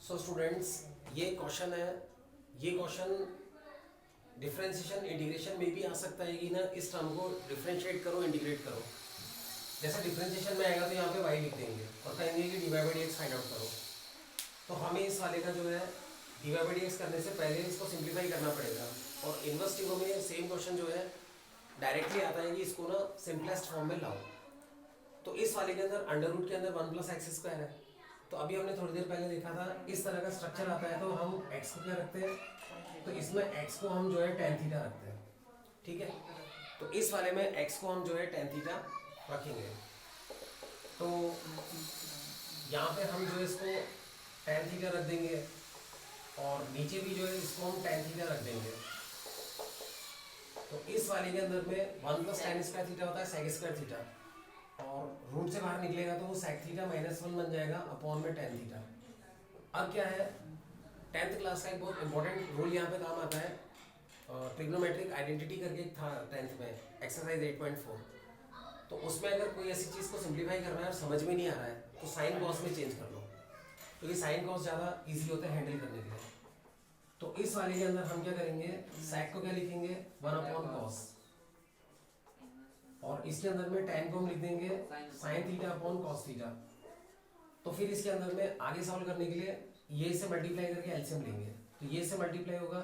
So students, ये question है। ये क्वेश्चन डिफरेंशिएशन इंटीग्रेशन में भी आ सकता है कि ना इस टर्म को डिफरेंशिएट करो, इंटीग्रेट करो। जैसे डिफरेंशिएशन में आएगा तो यहाँ पे y लिख देंगे और कहेंगे कि dy by dx find out करो। तो हमें इस वाले का जो है dy बाई dx करने से पहले इसको सिंप्लीफाई करना पड़ेगा। और इनवर्स ट्रिगो में सेम क्वेश्चन जो है डायरेक्टली आता है कि इसको ना सिंपलेस्ट फॉर्म में लाओ। तो इस वाले के अंदर अंडर रूट के अंदर 1 प्लस एक्स स्क्वायर है। तो अभी हमने थोड़ी देर पहले देखा था इस तरह का स्ट्रक्चर आता है तो हम x को क्या रखते हैं, तो इसमें x को हम जो है tan थीटा रखते हैं। ठीक है, तो इस वाले में x को हम जो है tan थीटा रखेंगे। तो यहाँ पे हम जो है इसको tan थीटा रख देंगे और नीचे भी जो है इसको हम tan थीटा रख देंगे। तो इस वाले के अंदर में 1 प्लस tan स्क्वायर थीटा होता है sec स्क्वायर थीटा, और रूट से बाहर निकलेगा तो वो sec थीटा माइनस 1 बन जाएगा अपॉन में tan थीटा। अब क्या है, 10th क्लास का एक बहुत इंपॉर्टेंट रूल यहाँ पे काम आता है। ट्रिग्नोमेट्रिक आइडेंटिटी करके एक था 10th में, एक्सरसाइज 8.4। तो उसमें अगर कोई ऐसी चीज़ को सिंप्लीफाई करना है और समझ में नहीं आ रहा है तो साइन कॉस में चेंज कर लो, क्योंकि साइन कॉस ज़्यादा ईजी होता है हैंडल करने के लिए। तो इस वाले के अंदर हम क्या करेंगे, sec को क्या लिखेंगे 1 अपॉन कॉस, और इसके अंदर में tan को हम लिख देंगे sin theta upon cos theta. तो फिर इसके अंदर में आगे सॉल्व करने के लिए ये से मल्टीप्लाई करके एलसीएम लेंगे, तो ये से मल्टीप्लाई होगा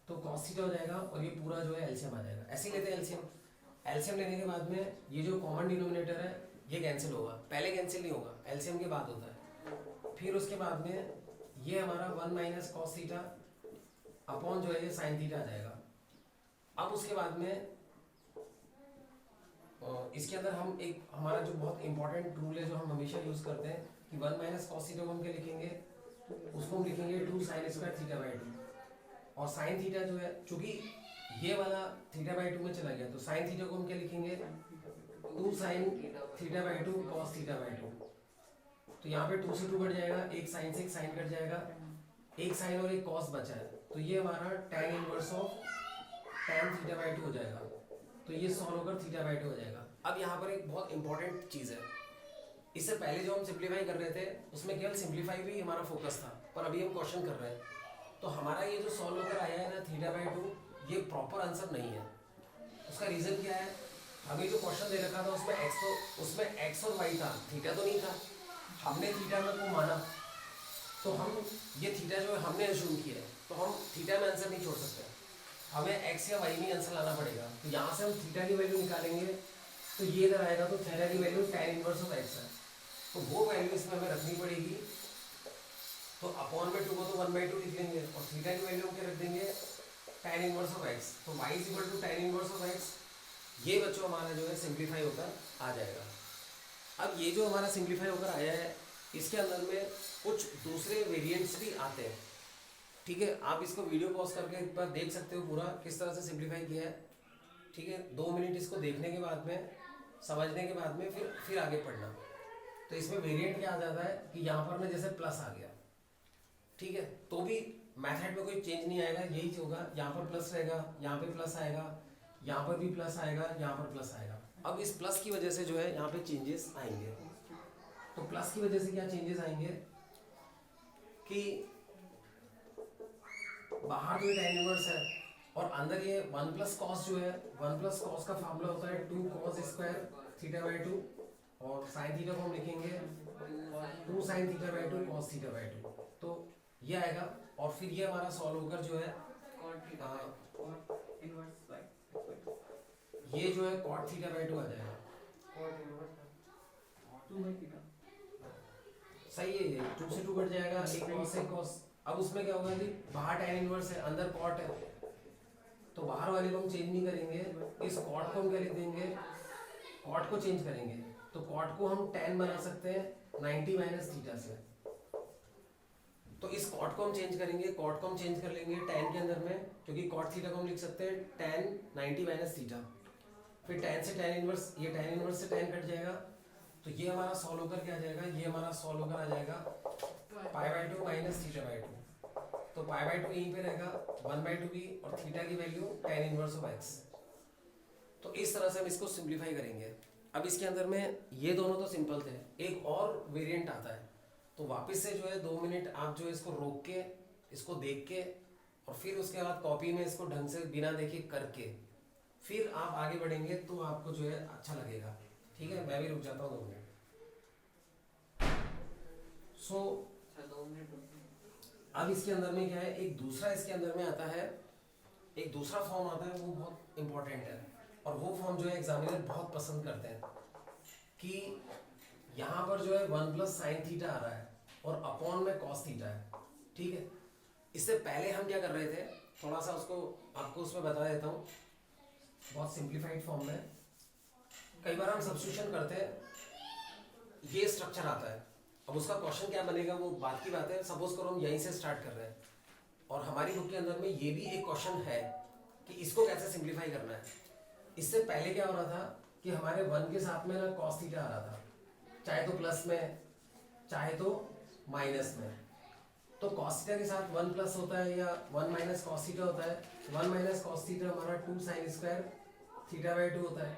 तो cos थीटा हो जाएगा और ये पूरा जो है एलसीएम आ जाएगा। ऐसे ही लेते हैं एलसीएम। एलसीएम लेने के बाद में ये जो कॉमन डिनोमिनेटर है ये कैंसिल होगा, पहले कैंसिल नहीं होगा, एलसीएम के बाद होता है। फिर उसके बाद में ये हमारा 1 माइनस कॉस थीटा अपॉन जो है ये साइन थीटा आ जाएगा। अब उसके बाद में इसके अंदर हम एक हमारा जो बहुत इंपॉर्टेंट रूल है जो हम हमेशा यूज करते हैं कि 1 माइनस कॉस थीटा को हम क्या लिखेंगे, उसको हम लिखेंगे 2 साइन स्क्वायर थीटा बाई 2। और साइन थीटा जो है चूंकि ये वाला थीटा बाई 2 में चला गया तो साइन थीटा को हम क्या लिखेंगे 2 sine theta by 2 cos theta by 2। तो यहाँ पे 2 से 2 कट जाएगा, एक साइन से एक साइन कट जाएगा, एक साइन और एक कॉस बचा है, तो ये हमारा tan inverse of tan theta by 2 हो जाएगा। तो ये सॉल्व होकर थीटा बाई 2 हो जाएगा। अब यहाँ पर एक बहुत इंपॉर्टेंट चीज़ है, इससे पहले जो हम सिंप्लीफाई कर रहे थे उसमें केवल सिंप्लीफाई भी हमारा फोकस था, पर अभी हम क्वेश्चन कर रहे हैं तो हमारा ये जो सॉल्व होकर आया है ना थीटा बाई 2, ये प्रॉपर आंसर नहीं है। उसका रीज़न क्या है, हमें जो क्वेश्चन दे रखा था उसमें एक्स और वाई था, थीटा तो नहीं था। हमने थीटा में को माना तो हम ये थीटा जो है हमने अज्यूम किया है, तो हम थीटा में आंसर नहीं छोड़ सकते, हमें एक्स या वाई में आंसर लाना पड़ेगा। तो यहाँ से हम थीटा की वैल्यू निकालेंगे तो ये इधर आएगा, तो थीटा की value tan inverse of x है, तो वो वैल्यू इसमें हमें रखनी पड़ेगी। तो अपॉन में 2 को तो 1/2 लिख लेंगे और थीटा की वैल्यू हम क्या रख देंगे tan इनवर्स ऑफ एक्स, तो y is equal to tan inverse of x. ये बच्चों हमारा जो है सिंप्लीफाई होकर आ जाएगा। अब ये जो हमारा सिंप्लीफाई होकर आया है इसके अंदर में कुछ दूसरे वेरिएंट्स भी आते हैं। ठीक है, आप इसको वीडियो पॉज करके एक बार देख सकते हो पूरा किस तरह से सिंप्लीफाई किया है। ठीक है, 2 मिनट इसको देखने के बाद में समझने के बाद में फिर आगे पढ़ना। तो इसमें वेरिएंट क्या आ जाता है कि यहाँ पर ना जैसे प्लस आ गया, ठीक है, तो भी मेथड में कोई चेंज नहीं आएगा, यही होगा, यहाँ पर प्लस रहेगा, यहाँ पे प्लस आएगा, यहाँ पर भी प्लस आएगा, यहाँ पर प्लस आएगा। अब इस प्लस की वजह से जो है यहाँ पे चेंजेस आएंगे। तो प्लस की वजह से क्या चेंजेस आएंगे कि बाहर जो tan इनवर्स है और अंदर ये 1 प्लस कॉस जो है 1 प्लस कॉस का फार्मूला होता है 2 कॉस स्क्वायर थीटा बाई 2, और साइन थीटा को हम लिखेंगे 2 sine theta by 2 cos theta by 2। तो ये आएगा और फिर ये हमारा सॉल्व होकर जो है ये जो है कॉट थीटा बाई 2 आ जाएगा। सही है, ये 2 से 2 कट जाएगा, एक कॉस से कॉस। अब उसमें क्या होगा कि बाहर tan इनवर्स है अंदर कॉट है, तो बाहर वाले को हम चेंज नहीं करेंगे, इस कॉट को हम क्या लिख देंगे, कॉट को चेंज करेंगे। तो कॉट को हम tan बना सकते हैं 90 माइनस थीटा से, तो इस कॉट को हम चेंज करेंगे, कॉट को हम चेंज कर लेंगे tan के अंदर में, क्योंकि कॉट थीटा को हम लिख सकते हैं tan 90 माइनस थीटा। फिर tan से tan इनवर्स, ये tan इनवर्स से tan कट जाएगा, तो ये हमारा सॉल्व होकर क्या आ जाएगा, ये हमारा सॉल्व होकर आ जाएगा pi by 2 minus theta by 2। तो पाई बाई 2 यहीं पे रहेगा, 1/2 भी, और थीटा की value tan inverse of x. तो इस तरह से हम इसको सिंप्लीफाई करेंगे। अब इसके अंदर में ये दोनों तो सिंपल थे, एक और वेरिएंट आता है, तो वापस से जो है 2 मिनट आप जो है इसको रोक के, इसको देख के, और फिर उसके बाद कॉपी में इसको ढंग से बिना देखे करके फिर आप आगे बढ़ेंगे तो आपको जो है अच्छा लगेगा। ठीक है, मैं भी रुक जाता हूँ 2 मिनट। सो अब इसके अंदर में क्या है, एक दूसरा इसके अंदर में आता है, एक दूसरा फॉर्म आता है, वो बहुत इंपॉर्टेंट है और वो फॉर्म जो है एग्जामिनर बहुत पसंद करते हैं कि यहाँ पर जो है 1 प्लस साइन थीटा आ रहा है और अपॉन में कॉस थीटा है। ठीक है, इससे पहले हम क्या कर रहे थे, थोड़ा सा उसको आपको उसमें बता देता हूँ, बहुत सिंप्लीफाइड फॉर्म में। कई बार हम सब्स्टिट्यूशन करते हैं, ये स्ट्रक्चर आता है, अब उसका क्वेश्चन क्या बनेगा वो बात की बात है। सपोज करो हम यहीं से स्टार्ट कर रहे हैं और हमारी बुक के अंदर में ये भी एक क्वेश्चन है कि इसको कैसे सिंप्लीफाई करना है। इससे पहले क्या हो रहा था कि हमारे 1 के साथ में ना कॉस थीटा आ रहा था, चाहे तो प्लस में चाहे तो माइनस में। तो कॉस थीटा के साथ 1 प्लस होता है या 1 माइनस कॉस थीटा होता है। 1 माइनस कॉस थीटा हमारा 2 साइन स्क्वायर थीटा बाई 2 होता है,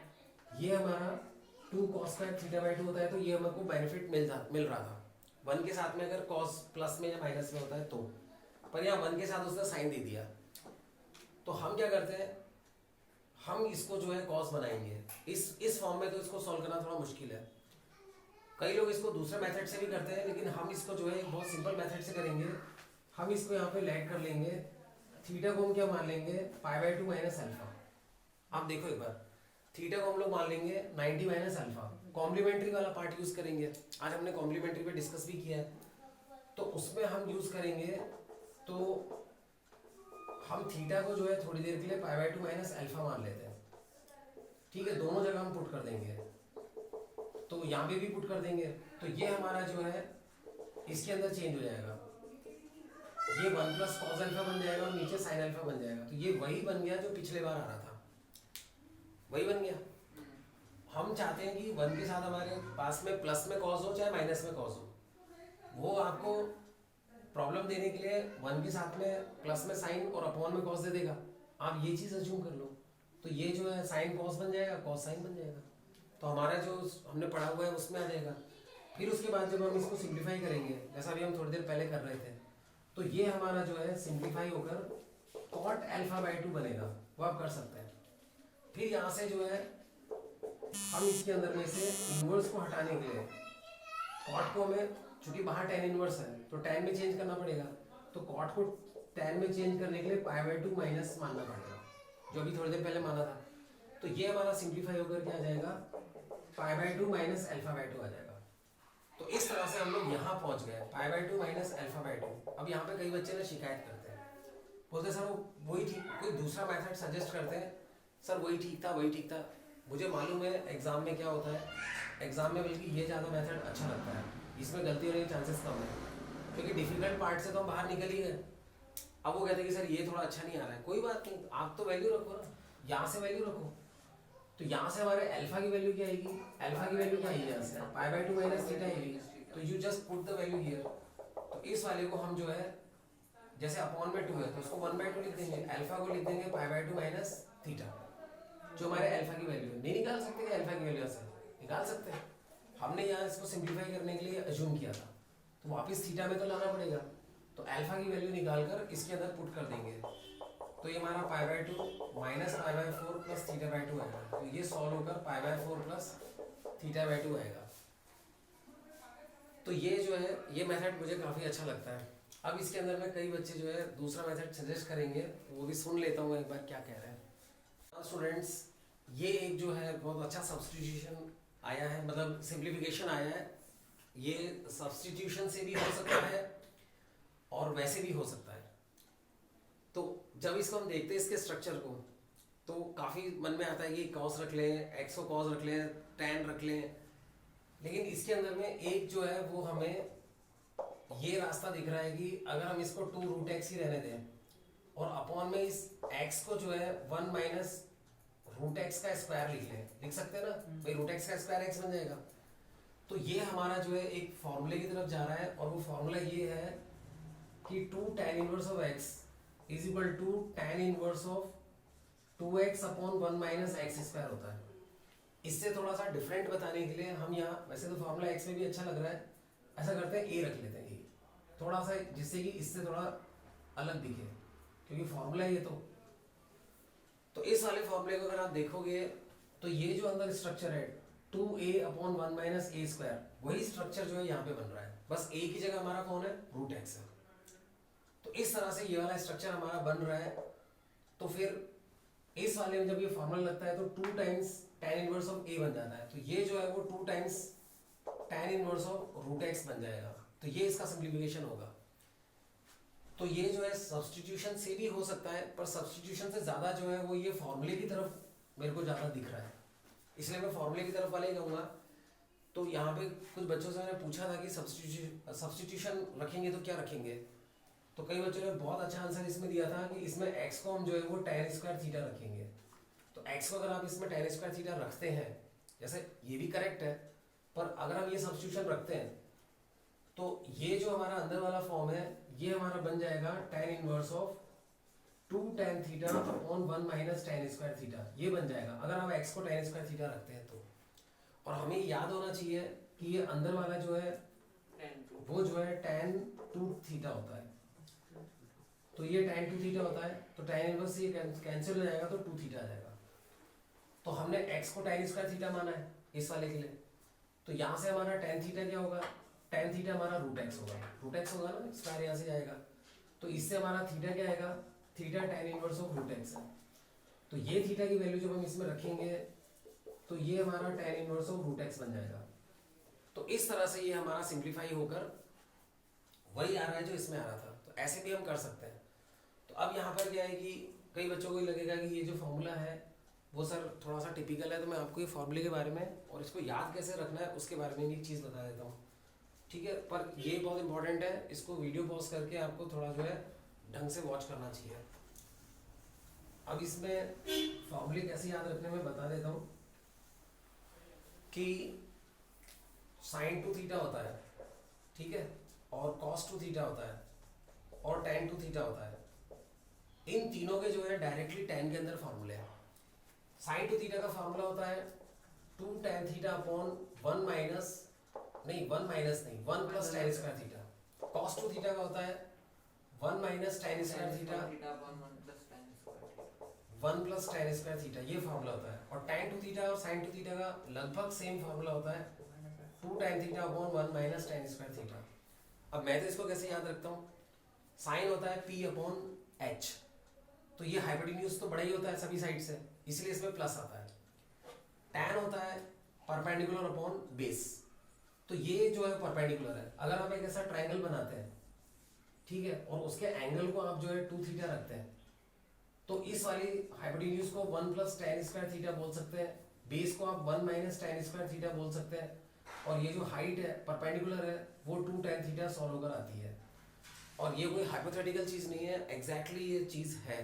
ये हमारा 2 कॉस स्क्वायर थीटा बाई 2 होता है। तो ये हमको बेनिफिट मिल रहा था 1 के साथ में, अगर कॉस प्लस में या माइनस में होता है तो। पर यहाँ 1 के साथ उसने साइन दे दिया, तो हम क्या करते हैं, हम इसको जो है कॉस बनाएंगे इस फॉर्म में। तो इसको सॉल्व करना थोड़ा मुश्किल है, कई लोग इसको दूसरे मेथड से भी करते हैं, लेकिन हम इसको जो है एक बहुत सिंपल मेथड से करेंगे। हम इसको यहाँ पे लेट कर लेंगे, थीटा को हम क्या मान लेंगे, पाई बाई 2 माइनस अल्फा। आप देखो एक बार, थीटा को हम लोग मान लेंगे 90 माइनस अल्फा। कॉम्प्लीमेंट्री वाला पार्ट यूज करेंगे, आज हमने कॉम्प्लीमेंट्री पे डिस्कस भी किया है, तो उसमें हम यूज करेंगे। तो हम थीटा को जो है थोड़ी देर के लिए पाई बाई 2 माइनस अल्फा मान लेते हैं। ठीक है, दोनों जगह हम पुट कर देंगे, तो यहाँ पे भी पुट कर देंगे। तो ये हमारा जो है इसके अंदर चेंज हो जाएगा, ये 1 प्लस कॉस अल्फा बन जाएगा और नीचे साइन अल्फा बन जाएगा। तो ये वही बन गया जो पिछले बार आ रहा था, वही बन गया। हम चाहते हैं कि 1 के साथ हमारे पास में प्लस में कॉस हो चाहे माइनस में कॉस हो, वो आपको प्रॉब्लम देने के लिए 1 के साथ में प्लस में साइन और अपॉन में कॉस दे देगा। आप ये चीज़ अज्यूम कर लो, तो ये जो है साइन कॉस बन जाएगा, कॉस साइन बन जाएगा। तो हमारा जो हमने पढ़ा हुआ है उसमें आ जाएगा। फिर उसके बाद जब हम इसको सिंप्लीफाई करेंगे, जैसा भी हम थोड़ी देर पहले कर रहे थे, तो ये हमारा जो है सिंप्लीफाई होकर कॉट अल्फा बाई 2 बनेगा, वो आप कर सकते हैं। फिर यहाँ से जो है हम इसके अंदर में से इनवर्स को हटाने के लिए कॉट को हमें, चूंकि बाहर tan इनवर्स है तो tan में चेंज करना पड़ेगा, तो कॉट को tan में चेंज करने के लिए पाई बाई 2 माइनस मानना पड़ेगा, जो भी थोड़ी देर पहले माना था। तो ये हमारा सिंप्लीफाई होकर क्या आ जाएगा, pi by 2 minus alpha by 2 आ जाएगा। तो इस तरह से हम लोग यहाँ पहुँच गए, pi by 2 minus alpha by 2। अब यहाँ पे कई बच्चे ना शिकायत करते हैं, बोलते सर वो वही ठीक, कोई दूसरा मेथड सजेस्ट करते हैं, सर वही ठीक था वही ठीक था। मुझे मालूम है एग्जाम में क्या होता है, एग्जाम में बल्कि ये ज़्यादा मेथड अच्छा लगता है, इसमें गलती होने के चांसेस कम है, क्योंकि डिफिकल्ट पार्ट से तो हम बाहर निकल ही गए। अब वो कहते हैं कि सर ये थोड़ा अच्छा नहीं आ रहा है, कोई बात नहीं, आप तो वैल्यू रखो ना, यहाँ से वैल्यू रखो। तो यहाँ से हमारे अल्फा की वैल्यू क्या आएगी, अल्फा की वैल्यू क्या आएगी यहाँ से, पाई बाई 2 माइनस थीटा आएगी। तो you just put the value here. तो इस वाले को हम जो है, जैसे अपॉन में 2 है तो उसको 1/2 लिख देंगे, अल्फा को लिख देंगे पाई बाई 2 माइनस थीटा, जो हमारे अल्फा की वैल्यू है। नहीं निकाल सकते क्या अल्फा की वैल्यू से, निकाल सकते हैं। हमने यहाँ इसको सिंप्लीफाई करने के लिए अज्यूम किया था, तो वापस थीटा में तो लाना पड़ेगा, तो अल्फा की वैल्यू निकाल कर इसके अंदर पुट कर देंगे। तो ये हमारा pi by 2 minus pi by 4 plus theta by 2 आएगा। तो ये सॉल्व होकर pi by 4 plus theta by 2 आएगा। तो ये जो है ये मेथड मुझे काफ़ी अच्छा लगता है। अब इसके अंदर में कई बच्चे जो है दूसरा मेथड सजेस्ट करेंगे, वो भी सुन लेता हूँ एक बार क्या कह रहे हैं। स्टूडेंट्स, ये एक जो है बहुत अच्छा सब्सटीट्यूशन आया है, मतलब सिंप्लीफिकेशन आया है। ये सब्सटीट्यूशन से भी हो सकता है और वैसे भी हो सकता है। तो जब इसको हम देखते हैं इसके स्ट्रक्चर को, तो काफ़ी मन में आता है कि कॉस रख लें, एक्स को कॉस रख लें, टैन रख लें, लेकिन इसके अंदर में एक जो है वो हमें ये रास्ता दिख रहा है कि अगर हम इसको 2 रूट एक्स ही रहने दें और अपॉन में इस एक्स को जो है 1 माइनस रूट एक्स का स्क्वायर लिख सकते हैं ना भाई, रूट एक्स का स्क्वायर एक्स बन जाएगा। तो ये हमारा जो है एक फॉर्मूले की तरफ जा रहा है, और वो फॉर्मूला ये है कि 2 tan inverse of x is equal to tan inverse of 2x upon 1 minus x square होता है। इससे थोड़ा सा डिफरेंट बताने के लिए हम यहाँ, वैसे तो फॉर्मूला x में भी अच्छा लग रहा है, ऐसा करते हैं ए रख लेते हैं, ए थोड़ा सा जिससे कि इससे थोड़ा अलग दिखे, क्योंकि फॉर्मूला है ये। तो इस वाले फॉर्मूले को अगर आप देखोगे तो ये जो अंदर स्ट्रक्चर है 2a अपॉन 1 माइनस ए स्क्वायर, वही स्ट्रक्चर जो है यहाँ पे बन रहा है, बस a की जगह हमारा कौन है, रूट एक्स है। तो इस तरह से ये वाला स्ट्रक्चर हमारा बन रहा है। तो फिर इस वाले में जब ये फॉर्मूला लगता है तो 2 times tan inverse of a बन जाता है, तो ये जो है वो 2 times tan inverse of root x बन जाएगा। तो ये इसका सिंप्लीफिकेशन होगा। तो ये जो है सब्स्टिट्यूशन से भी हो सकता है, पर सब्स्टिट्यूशन से ज़्यादा जो है वो ये फॉर्मूले की तरफ मेरे को ज़्यादा दिख रहा है, इसलिए मैं फॉर्मूले की तरफ वाले ही कहूँगा। तो यहाँ पे कुछ बच्चों से मैंने पूछा था कि सब्स्टिट्यूशन रखेंगे तो क्या रखेंगे, तो कई बच्चों ने बहुत अच्छा आंसर इसमें दिया था कि इसमें x को हम जो है वो tan स्क्वायर थीटा रखेंगे। तो x को अगर आप इसमें tan स्क्वायर थीटा रखते हैं, जैसे ये भी करेक्ट है, पर अगर हम ये सब्स्टिट्यूशन रखते हैं तो ये जो हमारा अंदर वाला फॉर्म है ये हमारा बन जाएगा tan inverse of 2 tan theta upon 1 minus tan square theta, ये बन जाएगा अगर हम x को tan स्क्वायर थीटा रखते हैं तो। और हमें याद होना चाहिए कि ये अंदर वाला जो है वो जो है tan 2 थीटा होता है, तो ये tan 2 थीटा होता है, तो tan इनवर्स से ये कैंसिल हो जाएगा तो 2 थीटा आ जाएगा। तो हमने x को tan स्क्वायर थीटा माना है इस वाले के लिए, तो यहाँ से हमारा tan थीटा क्या होगा, tan थीटा हमारा रूट एक्स होगा ना, स्क्वायर यहाँ से जाएगा, तो इससे हमारा थीटा क्या आएगा, theta tan inverse of root x है। तो ये थीटा की वैल्यू जब हम इसमें रखेंगे तो ये हमारा tan inverse of root x बन जाएगा। तो इस तरह से ये हमारा सिंप्लीफाई होकर वही आ रहा है जो इसमें आ रहा था। तो ऐसे भी हम कर सकते हैं। तो अब यहाँ पर क्या है कि कई बच्चों को लगेगा कि ये जो फॉर्मूला है वो सर थोड़ा सा टिपिकल है, तो मैं आपको ये फॉर्मूले के बारे में और इसको याद कैसे रखना है उसके बारे में एक चीज़ बता देता हूँ, ठीक है। पर ये बहुत इंपॉर्टेंट है, इसको वीडियो पॉज करके आपको थोड़ा जो है ढंग से वॉच करना चाहिए। अब इसमें फॉर्मूले कैसे याद रखने में बता देता हूँ कि sin 2 थीटा होता है, ठीक है, और cos 2 थीटा होता है और tan 2 थीटा होता है। इन तीनों के जो है डायरेक्टली tan के अंदर फॉर्मूले हैं। sin 2 थीटा का फॉर्मूला होता है 2 tan theta upon 1 plus tan square theta. cos 2 theta का होता है 1 minus tan square theta 1 plus tan square theta, ये फॉर्मूला होता है। और tan 2 थीटा और sin 2 थीटा का लगभग सेम फॉर्मूला होता है 2 tan theta upon 1 minus tan square theta. अब मैं तो इसको कैसे याद रखता हूँ, साइन होता है p अपॉन h, तो ये हाइपोटेन्यूज तो बड़ा ही होता है सभी साइड से, इसलिए इसमें प्लस आता है। tan होता है परपेंडिकुलर अपॉन बेस, तो ये जो है परपेंडिकुलर है। अगर हम एक ऐसा ट्राइंगल बनाते हैं, ठीक है, और उसके एंगल को आप जो है 2 थीटा रखते हैं, तो इस वाली हाइपोटेन्यूज को 1 प्लस tan स्क्वायर थीटा बोल सकते हैं, बेस को आप 1 माइनस tan स्क्वायर थीटा बोल सकते हैं, और ये जो हाइट है परपेंडिकुलर है वो 2 tan थीटा सॉल्व होकर आती है। और ये कोई हाइपोथेटिकल चीज़ नहीं है, एग्जैक्टली ये चीज़ है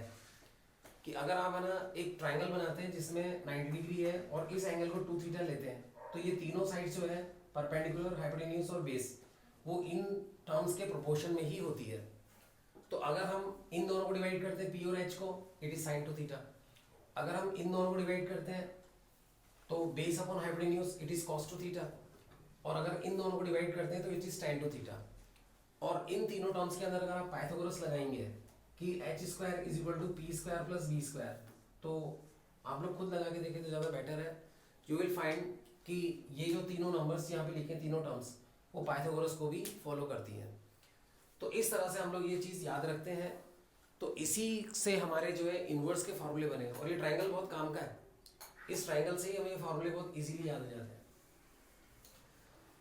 कि अगर आप है ना एक ट्राइंगल बनाते हैं जिसमें 90 डिग्री है और इस एंगल को 2 थीटा लेते हैं, तो ये तीनों साइड जो है परपेंडिकुलर, हाइपोटेन्यूज और बेस, वो इन टर्म्स के प्रोपोर्शन में ही होती है। तो अगर हम इन दोनों को डिवाइड करते हैं p और h को, इट इज sin 2 थीटा। अगर हम इन दोनों को डिवाइड करते हैं तो base upon hypotenuse it is cos 2 theta, और अगर इन दोनों को डिवाइड करते हैं तो इट इज tan 2 थीटा। और इन तीनों टर्म्स के अंदर अगर आप पाइथागोरस लगाएंगे कि h square is equal to p square plus b square, तो आप लोग खुद लगा के देखें तो ज़्यादा बेटर है। यू विल फाइंड कि ये जो तीनों नंबर्स यहाँ पे लिखे, तीनों टर्म्स, वो पाइथागोरस को भी फॉलो करती हैं। तो इस तरह से हम लोग ये चीज़ याद रखते हैं। तो इसी से हमारे जो है इन्वर्स के फार्मूले बने, और ये ट्राइंगल बहुत काम का है, इस ट्राइंगल से ही हमें ये फार्मूले बहुत इजीली याद हो जाते हैं।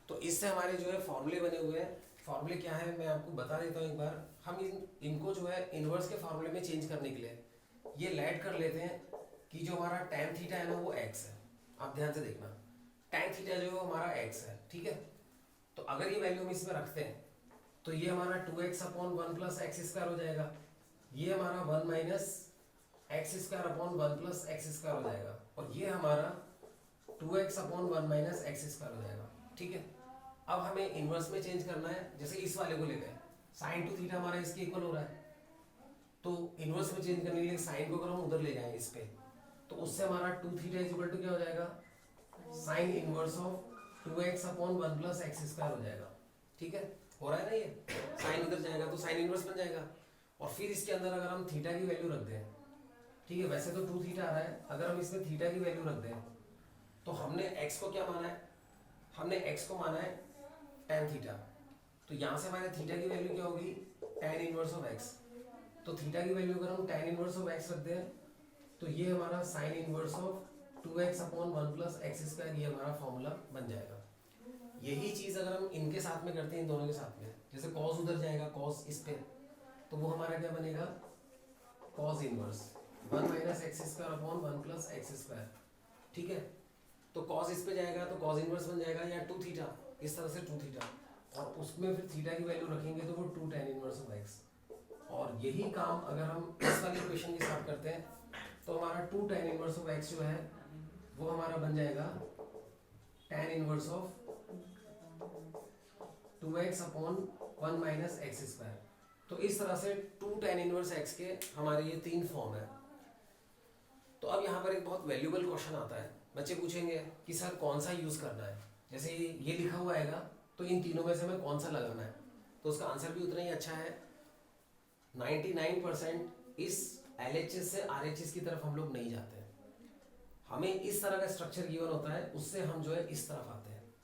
तो इससे हमारे जो है फार्मूले बने हुए हैं। फार्मूले क्या है मैं आपको बता देता हूँ एक बार। हम इनको जो है इन्वर्स के फार्मूले में चेंज करने के लिए ये लेट कर लेते हैं कि जो हमारा tan थीटा है ना वो x है। आप ध्यान से देखना, tan थीटा जो है हमारा x है, ठीक है। तो अगर ये वैल्यू हम इसमें रखते हैं तो ये हमारा 2x upon 1 plus x square हो जाएगा, ये हमारा 1 minus x square upon 1 plus x square हो जाएगा, और ये हमारा 2x upon 1 minus x square हो जाएगा, ठीक है। अब हमें इन्वर्स में चेंज करना है। जैसे इस वाले को ले गए, sin 2 थीटा हमारा इसके इक्वल हो रहा है, तो इन्वर्स में चेंज करने के लिए साइन को अगर हम उधर ले जाएं इस पे, तो उससे हमारा 2 थीटा इज इक्वल टू क्या हो जाएगा, sign inverse of 2x upon 1 plus x square हो जाएगा। ठीक है, हो रहा है ना, ये साइन उधर जाएगा तो साइन इनवर्स बन जाएगा। और फिर इसके अंदर अगर हम थीटा की वैल्यू रख दें, ठीक है, वैसे तो 2 थीटा आ रहा है, अगर हम इसमें थीटा की वैल्यू रख दें तो हमने एक्स को क्या माना है, हमने एक्स को माना है tan थीटा, तो यहाँ से हमारे थीटा की वैल्यू क्या होगी, tan इनवर्स ऑफ एक्स। तो थीटा की वैल्यू अगर हम tan इनवर्स ऑफ एक्स रखते हैं तो ये हमारा sign inverse of 2x upon 1 plus x square, ये हमारा फॉर्मूला बन जाएगा। यही चीज़ अगर हम इनके साथ में करते हैं, इन दोनों के साथ में, जैसे cos उधर जाएगा, cos इस पे, तो वो हमारा क्या बनेगा, cos inverse 1 minus x square upon 1 plus x square, ठीक है। तो cos इस पे जाएगा तो cos इनवर्स बन जाएगा, या 2 थीटा, इस तरह से 2 थीटा, और उसमें फिर थीटा की वैल्यू रखेंगे तो वो 2 tan इनवर्स ऑफ एक्स। और यही काम अगर हम इस वाली इक्वेशन के साथ करते हैं तो हमारा 2 tan इनवर्स ऑफ एक्स जो है वो हमारा बन जाएगा tan inverse of 2x upon 1 minus x square. तो इस तरह से 2 tan इनवर्स x के हमारे ये 3 फॉर्म है। तो अब यहाँ पर एक बहुत वैल्यूबल क्वेश्चन आता है, बच्चे पूछेंगे कि सर कौन सा यूज़ करना है, जैसे ये लिखा हुआ आएगा तो इन तीनों में से हमें कौन सा लगाना है। तो उसका आंसर भी उतना ही अच्छा है, 99% इस LHS से RHS की तरफ हम लोग नहीं जाते हैं। हमें इस तरह का स्ट्रक्चर गिवन होता है, उससे हम जो है इस तरफ आते हैं,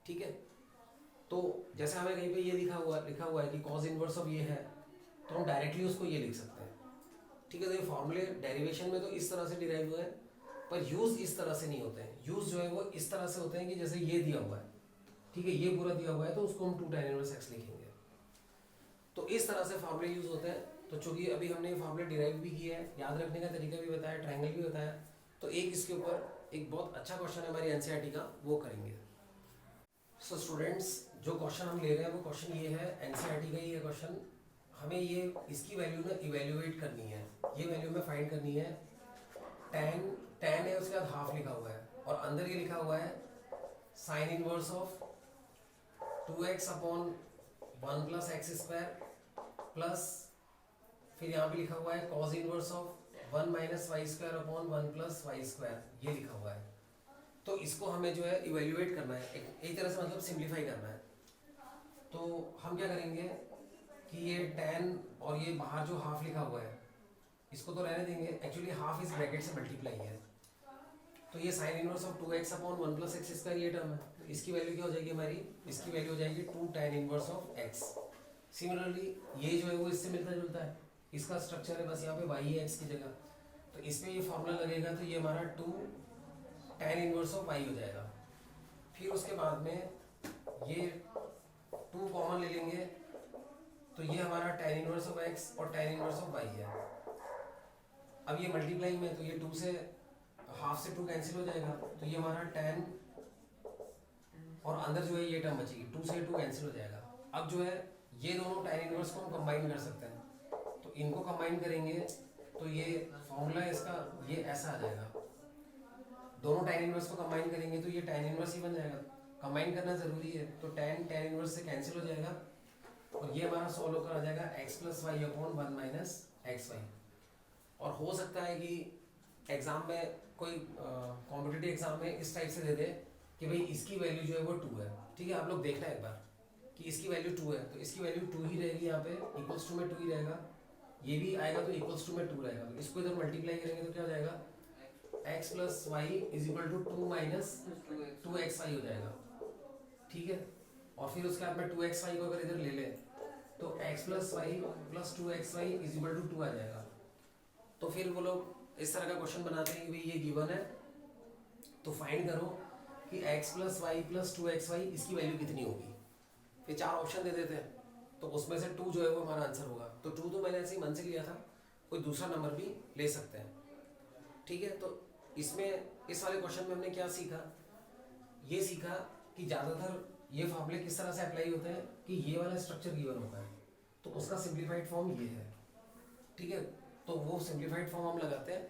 ठीक है। तो जैसे हमें कहीं पे ये लिखा हुआ है कि cos इनवर्स ऑफ ये है, तो हम डायरेक्टली उसको ये लिख सकते हैं, ठीक है। तो ये फॉर्मूले डेरिवेशन में तो इस तरह से डिराइव हुए हैं, पर यूज इस तरह से नहीं होते हैं। यूज जो है वो इस तरह से होते हैं कि जैसे ये दिया हुआ है, ठीक है, ये पूरा दिया हुआ है तो उसको हम 2 tan इनवर्स x लिखेंगे। तो इस तरह से फॉर्मूले यूज होते हैं। तो चूंकि अभी हमने ये फॉर्मूले डिराइव भी किया है, याद रखने का तरीका भी बताया, ट्रायंगल भी बताया, तो एक इसके ऊपर एक बहुत अच्छा क्वेश्चन है हमारी एनसीईआरटी का, वो करेंगे। सो स्टूडेंट्स, जो क्वेश्चन हम ले रहे हैं वो क्वेश्चन ये है, एनसीईआरटी का ही है क्वेश्चन। हमें ये इसकी वैल्यू ना इवेल्युएट करनी है, ये वैल्यू में फाइंड करनी है। tan है, उसके बाद हाफ लिखा हुआ है, और अंदर ये लिखा हुआ है sine inverse of 2x upon 1 plus x square plus, फिर यहाँ पे लिखा हुआ है cos inverse of 1 minus y square upon 1 plus y square, ये लिखा हुआ है। तो इसको हमें जो है इवेल्युएट करना है, एक तरह से मतलब सिंप्लीफाई करना है। तो हम क्या करेंगे कि ये tan और ये बाहर जो हाफ लिखा हुआ है इसको तो रहने देंगे, एक्चुअली हाफ इस ब्रैकेट से मल्टीप्लाई है, तो ये sign inverse of 2x upon 1 plus x square ये टर्म है, तो इसकी वैल्यू क्या हो जाएगी हमारी, इसकी वैल्यू हो जाएगी 2 tan inverse of x। Similarly ये जो है वो इससे मिलता जुलता है, इसका स्ट्रक्चर है बस यहाँ पे y है x की जगह, तो इसमें ये फॉर्मूला लगेगा तो ये हमारा 2 tan इनवर्स ऑफ y हो जाएगा। फिर उसके बाद में ये 2 कॉमन ले लेंगे तो ये हमारा tan इनवर्स ऑफ x और tan इनवर्स ऑफ y है। अब ये मल्टीप्लाई में तो ये 2 से हाफ से 2 कैंसिल हो जाएगा, तो ये हमारा tan, और अंदर जो है ये टर्म बचेगी, 2 से 2 कैंसिल हो जाएगा। अब जो है ये दोनों tan इनवर्स को हम कंबाइन कर सकते हैं, तो इनको कंबाइन करेंगे तो ये फॉर्मूला इसका ये ऐसा आ जाएगा। दोनों tan इनवर्स को कंबाइन करेंगे तो ये tan इनवर्स ही बन जाएगा, कंबाइन करना जरूरी है, तो tan इनवर्स से कैंसिल हो जाएगा, और ये हमारा सॉल्व होकर आ जाएगा x plus y upon 1 minus x y. और हो सकता है कि एग्जाम में कोई कॉम्पिटिटिव एग्जाम में इस टाइप से दे दे कि भाई इसकी वैल्यू जो है वो 2 है, ठीक है, आप लोग देखना एक बार कि इसकी वैल्यू 2 है, तो इसकी वैल्यू 2 ही रहेगी, यहाँ पे इक्वल्स टू में 2 ही रहेगा, ये भी आएगा तो इक्वल्स टू में 2 रहेगा, तो इसको इधर मल्टीप्लाई करेंगे तो क्या हो जाएगा, x plus y is equal to 2 minus 2xy हो जाएगा, ठीक है। और फिर उसके बाद में 2xy को अगर इधर ले ले तो x plus y plus 2xy is equal to 2 आ जाएगा। तो फिर वो लोग इस तरह का क्वेश्चन बनाते हैं कि भाई ये गिवन है तो फाइंड करो कि x plus y plus 2xy इसकी वैल्यू कितनी होगी। फिर 4 ऑप्शन दे देते हैं, तो उसमें से 2 जो है वो हमारा आंसर होगा। तो 2 तो मैंने ऐसे ही मन से लिया था, कोई दूसरा नंबर भी ले सकते हैं, ठीक है। तो इसमें इस वाले क्वेश्चन में हमने क्या सीखा, ये सीखा कि ज़्यादातर ये फॉर्मूले किस तरह से अप्लाई होते हैं कि ये वाला स्ट्रक्चर गिवन होता है तो उसका सिंप्लीफाइड फॉर्म ये है, ठीक है। तो वो सिंप्लीफाइड फॉर्म हम लगाते हैं,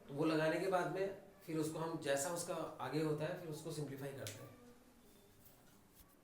तो वो लगाने के बाद में फिर उसको हम जैसा उसका आगे होता है फिर उसको सिंप्लीफाई करते हैं।